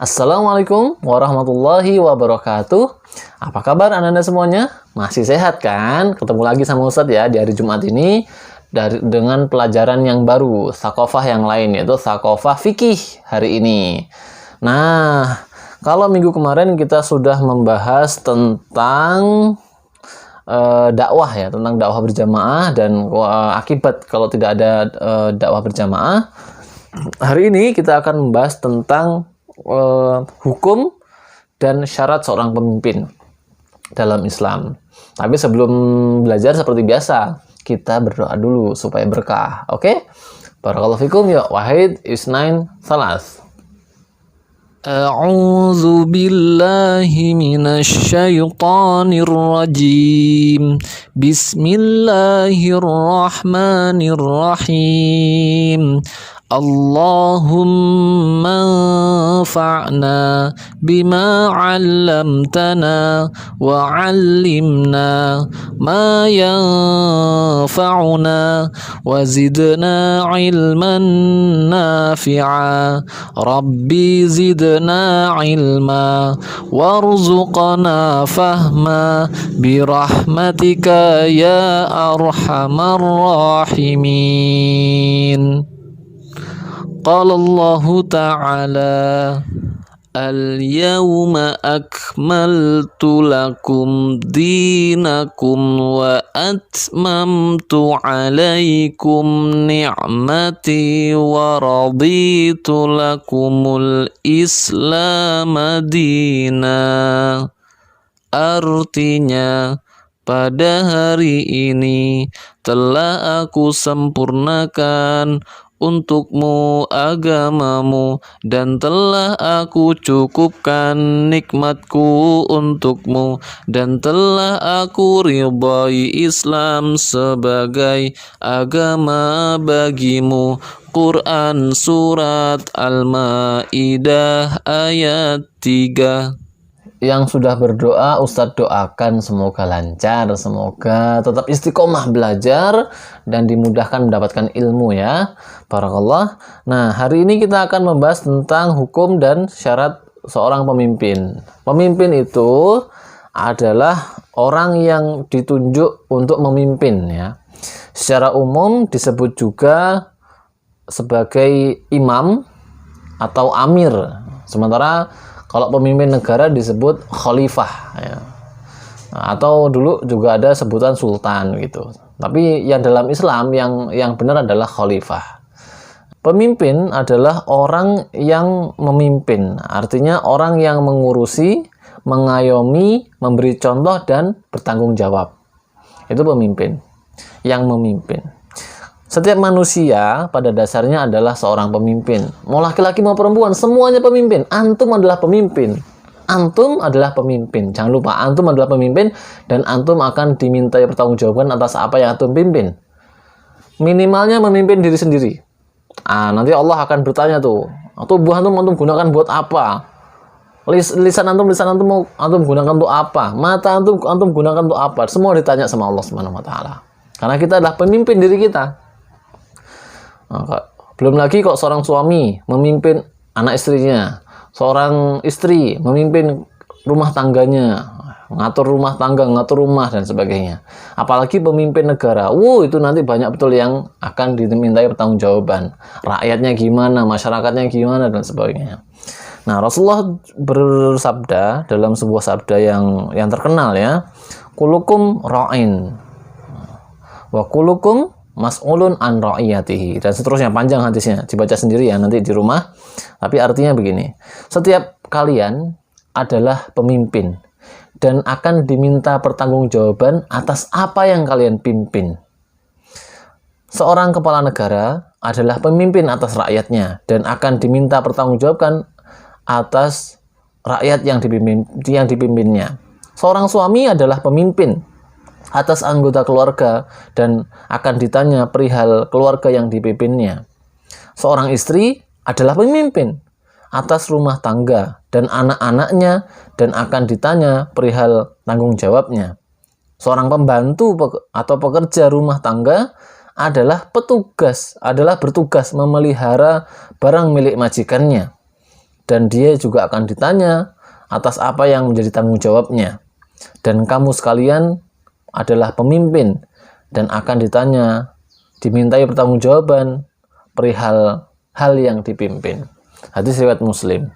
Assalamualaikum warahmatullahi wabarakatuh. Apa kabar anda semuanya? Masih sehat kan? Ketemu lagi sama Ustadz ya di hari Jumat ini dengan pelajaran yang baru, tsaqofah yang lain, yaitu tsaqofah fikih hari ini. Nah, kalau minggu kemarin kita sudah membahas tentang dakwah ya, tentang dakwah berjamaah dan akibat kalau tidak ada dakwah berjamaah. Hari ini kita akan membahas tentang hukum dan syarat seorang pemimpin dalam Islam. Tapi sebelum belajar seperti biasa, kita berdoa dulu supaya berkah. Oke? Barakallahu fikum ya. Wahid isnain salas. A'udzu billahi minasy syaithanir rajim. Bismillahirrahmanirrahim. Allahumma anfa'na bima 'allamtana wa 'allimna ma yanfa'una wa zidna 'ilman nafi'a. Rabbi zidna 'ilma warzuqna fahma birahmatika ya arhamar rahimin. Qala Allah Ta'ala Al-yawma akmaltu lakum dinakum wa atmamtu alaikum ni'mati wa raditu lakumul Islam dina. Artinya, pada hari ini telah aku sempurnakan untukmu agamamu dan telah aku cukupkan nikmatku untukmu dan telah aku ridhai Islam sebagai agama bagimu. Quran Surat Al-Ma'idah ayat 3. Yang sudah berdoa, Ustadz doakan semoga lancar, semoga tetap istiqomah belajar dan dimudahkan mendapatkan ilmu ya. Barakallah. Nah, hari ini kita akan membahas tentang hukum dan syarat seorang pemimpin. Pemimpin itu adalah orang yang ditunjuk untuk memimpin ya. Secara umum disebut juga sebagai imam atau amir. Sementara kalau pemimpin negara disebut khalifah ya. Atau dulu juga ada sebutan sultan gitu. Tapi yang dalam Islam yang benar adalah khalifah. Pemimpin adalah orang yang memimpin, artinya orang yang mengurusi, mengayomi, memberi contoh dan bertanggung jawab. Itu pemimpin. Yang memimpin. Setiap manusia pada dasarnya adalah seorang pemimpin. Mau laki-laki mau perempuan, semuanya pemimpin. Antum adalah pemimpin. Antum adalah pemimpin. Jangan lupa, antum adalah pemimpin dan antum akan dimintai pertanggungjawaban atas apa yang antum pimpin. Minimalnya memimpin diri sendiri. Nanti Allah akan bertanya tuh, tubuh antum gunakan buat apa? Lisan antum mau antum gunakan untuk apa? Mata antum gunakan untuk apa? Semua ditanya sama Allah Subhanahu wa taala. Karena kita adalah pemimpin diri kita. Belum lagi kok seorang suami memimpin anak istrinya, seorang istri memimpin rumah tangganya, ngatur rumah tangga, ngatur rumah dan sebagainya. Apalagi pemimpin negara, itu nanti banyak betul yang akan dimintai pertanggungjawaban. Rakyatnya gimana, masyarakatnya gimana dan sebagainya. Nah, Rasulullah bersabda dalam sebuah sabda yang terkenal ya, kulukum ra'in wa kulukum mas'ulun an ra'iyatihi, dan seterusnya, panjang hadisnya, dibaca sendiri ya nanti di rumah. Tapi artinya begini, setiap kalian adalah pemimpin dan akan diminta pertanggungjawaban atas apa yang kalian pimpin. Seorang kepala negara adalah pemimpin atas rakyatnya dan akan diminta pertanggungjawaban atas rakyat yang dipimpinnya. Seorang suami adalah pemimpin atas anggota keluarga dan akan ditanya perihal keluarga yang dipimpinnya. Seorang istri adalah pemimpin atas rumah tangga dan anak-anaknya dan akan ditanya perihal tanggung jawabnya. Seorang pembantu atau pekerja rumah tangga adalah bertugas memelihara barang milik majikannya. dan dia juga akan ditanya atas apa yang menjadi tanggung jawabnya. Dan kamu sekalian adalah pemimpin dan akan ditanya, dimintai pertanggungjawaban perihal hal yang dipimpin. Hadis riwayat Muslim.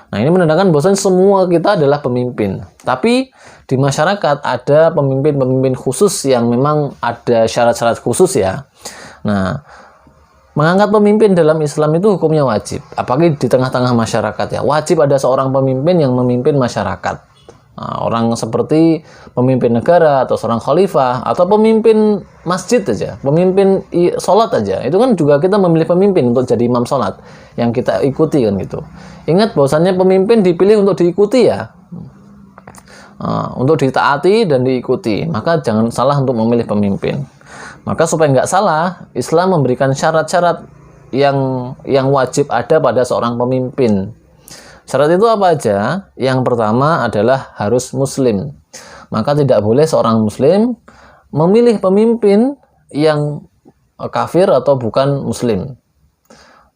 Nah, ini menandakan bahwa semua kita adalah pemimpin. Tapi di masyarakat ada pemimpin-pemimpin khusus yang memang ada syarat-syarat khusus ya. Nah, mengangkat pemimpin dalam Islam itu hukumnya wajib. Apalagi di tengah-tengah masyarakat ya. Wajib ada seorang pemimpin yang memimpin masyarakat. Nah, orang seperti pemimpin negara atau seorang khalifah atau pemimpin masjid aja, pemimpin sholat aja, itu kan juga kita memilih pemimpin untuk jadi imam sholat yang kita ikuti kan gitu. Ingat bahwasannya pemimpin dipilih untuk diikuti ya, untuk ditaati dan diikuti. Maka jangan salah untuk memilih pemimpin. Maka supaya nggak salah, Islam memberikan syarat-syarat yang wajib ada pada seorang pemimpin. Syarat itu apa aja? Yang pertama adalah harus muslim. Maka tidak boleh seorang muslim memilih pemimpin yang kafir atau bukan muslim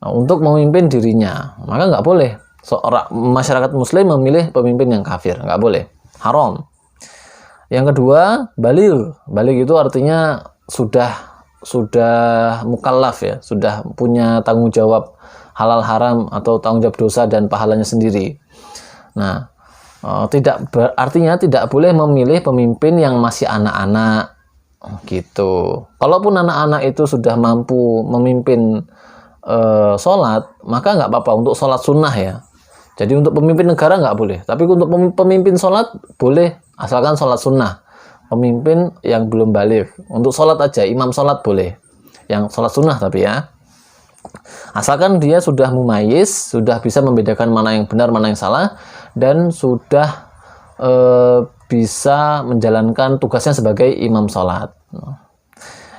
untuk memimpin dirinya. Maka nggak boleh seorang masyarakat muslim memilih pemimpin yang kafir. Nggak boleh. Haram. Yang kedua, baligh. Baligh itu artinya sudah mukallaf ya, sudah punya tanggung jawab halal haram atau tanggung jawab dosa dan pahalanya sendiri. Nah, artinya tidak boleh memilih pemimpin yang masih anak-anak gitu. Kalaupun anak-anak itu sudah mampu memimpin sholat, maka nggak apa-apa untuk sholat sunnah ya. Jadi untuk pemimpin negara nggak boleh, tapi untuk pemimpin sholat boleh, asalkan sholat sunnah. Pemimpin yang belum baligh, untuk sholat aja, imam sholat boleh, yang sholat sunnah tapi ya. Asalkan dia sudah mumayyiz, sudah bisa membedakan mana yang benar, mana yang salah, dan sudah bisa menjalankan tugasnya sebagai imam sholat.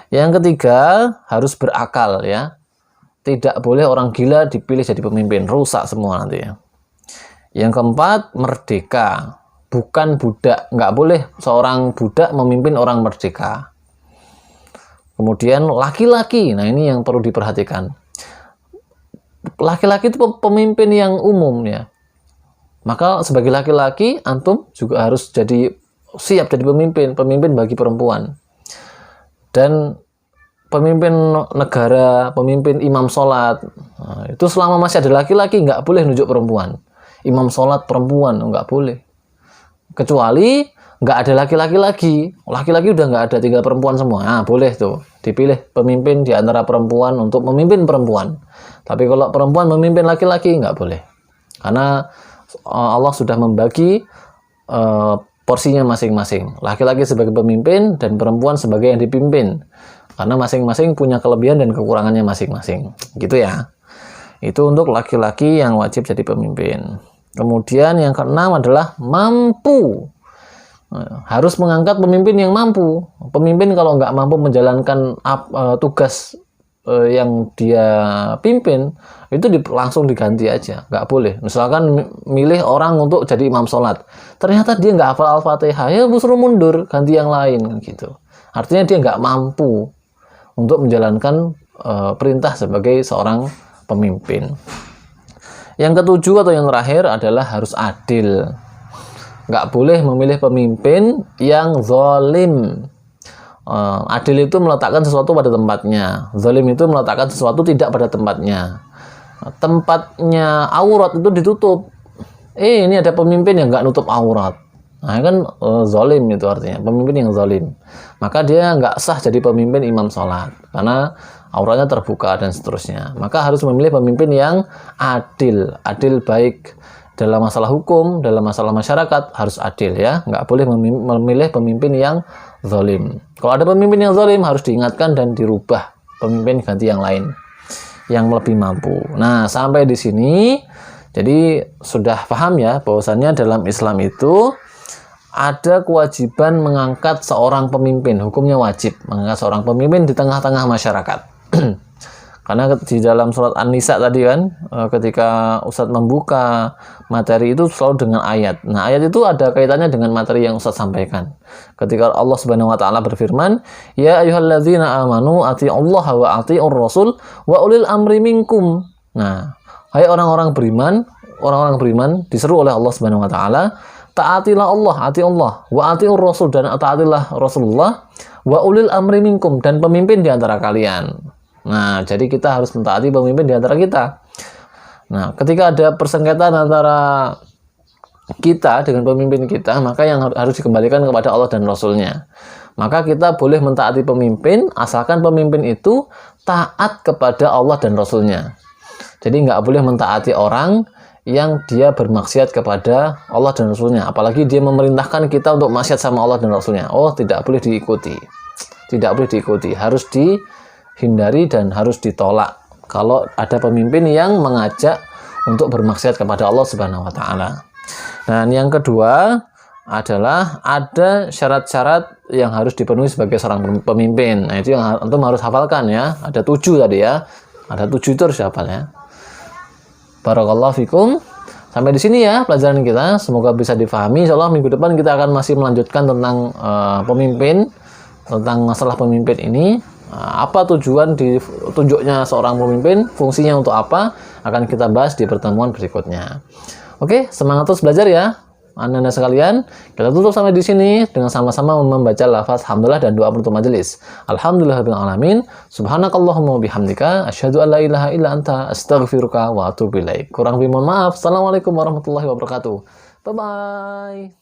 Yang ketiga, harus berakal ya. Tidak boleh orang gila dipilih jadi pemimpin, rusak semua nanti ya. Yang keempat, merdeka. Bukan budak, nggak boleh seorang budak memimpin orang merdeka. Kemudian laki-laki, nah ini yang perlu diperhatikan. Laki-laki itu pemimpin yang umum ya. Maka sebagai laki-laki antum juga harus siap jadi pemimpin bagi perempuan. Dan pemimpin negara, pemimpin imam sholat, nah, itu selama masih ada laki-laki nggak boleh nunjuk perempuan. Imam sholat perempuan nggak boleh. Kecuali nggak ada laki-laki lagi. Laki-laki udah nggak ada, tinggal perempuan semua. Nah, boleh tuh dipilih pemimpin di antara perempuan untuk memimpin perempuan. Tapi kalau perempuan memimpin laki-laki nggak boleh. Karena Allah sudah membagi porsinya masing-masing. Laki-laki sebagai pemimpin dan perempuan sebagai yang dipimpin. Karena masing-masing punya kelebihan dan kekurangannya masing-masing. Gitu ya. Itu untuk laki-laki yang wajib jadi pemimpin. Kemudian yang keenam adalah mampu. Harus mengangkat pemimpin yang mampu. Pemimpin kalau nggak mampu menjalankan tugas yang dia pimpin, itu langsung diganti aja. Nggak boleh. Misalkan milih orang untuk jadi imam sholat. Ternyata dia nggak hafal Al-Fatihah. Ya suruh mundur, ganti yang lain. Gitu. Artinya dia nggak mampu untuk menjalankan perintah sebagai seorang pemimpin. Yang ketujuh atau yang terakhir adalah harus adil. Nggak boleh memilih pemimpin yang zalim. Adil itu meletakkan sesuatu pada tempatnya. Zalim itu meletakkan sesuatu tidak pada tempatnya. Tempatnya aurat itu ditutup. Ini ada pemimpin yang nggak nutup aurat. Nah kan zalim itu artinya, pemimpin yang zalim. Maka dia nggak sah jadi pemimpin imam sholat. Karena auratnya terbuka dan seterusnya. Maka harus memilih pemimpin yang adil. Adil baik dalam masalah hukum, dalam masalah masyarakat harus adil ya. Nggak boleh memilih pemimpin yang zalim. Kalau ada pemimpin yang zalim harus diingatkan dan dirubah. Pemimpin ganti yang lain yang lebih mampu. Nah, sampai di sini jadi sudah paham ya bahwasannya dalam Islam itu ada kewajiban mengangkat seorang pemimpin. Hukumnya wajib mengangkat seorang pemimpin di tengah-tengah masyarakat. Karena di dalam surat An-Nisa tadi kan, ketika Ustadz membuka materi itu selalu dengan ayat. Nah, ayat itu ada kaitannya dengan materi yang Ustadz sampaikan. Ketika Allah Subhanahu wa taala berfirman, "Ya ayyuhalladzina amanu atiiullaha wa atiiur rasul wa ulil amri minkum." Nah, hai orang-orang beriman, orang-orang beriman diseru oleh Allah Subhanahu wa taala, taatilah Allah, ati Allah, wa atiur rasul, dan taatilah Rasulullah, wa ulil amri minkum, dan pemimpin di antara kalian. Nah, jadi kita harus mentaati pemimpin di antara kita. Nah, ketika ada persengketaan antara kita dengan pemimpin kita, maka yang harus dikembalikan kepada Allah dan Rasulnya. Maka kita boleh mentaati pemimpin, asalkan pemimpin itu taat kepada Allah dan Rasulnya. Jadi nggak boleh mentaati orang yang dia bermaksiat kepada Allah dan Rasulnya. Apalagi dia memerintahkan kita untuk maksiat sama Allah dan Rasulnya. Oh, tidak boleh diikuti. Tidak boleh diikuti. Harus dihindari dan harus ditolak. Kalau ada pemimpin yang mengajak untuk bermaksiat kepada Allah Subhanahu wa taala. Dan yang kedua adalah ada syarat-syarat yang harus dipenuhi sebagai seorang pemimpin. Nah, itu yang antum harus hafalkan ya. Ada 7 tadi ya. Ada 7 itu harus hafal ya. Barakallahu fikum. Sampai di sini ya pelajaran kita. Semoga bisa difahami. Insyaallah minggu depan kita akan masih melanjutkan tentang pemimpin, tentang masalah pemimpin ini. Apa tujuan ditunjuknya seorang pemimpin, fungsinya untuk apa, akan kita bahas di pertemuan berikutnya. Oke, semangat terus belajar ya. Anda sekalian, kita tutup sampai di sini dengan sama-sama membaca lafaz hamdalah dan doa penutup majelis. Alhamdulillahirabbil alamin. Subhanakallahumma bihamdika asyhadu an la ilaha illa anta astaghfiruka wa atubu ilaik. Kurang lebih mohon maaf. Assalamualaikum warahmatullahi wabarakatuh. Bye bye.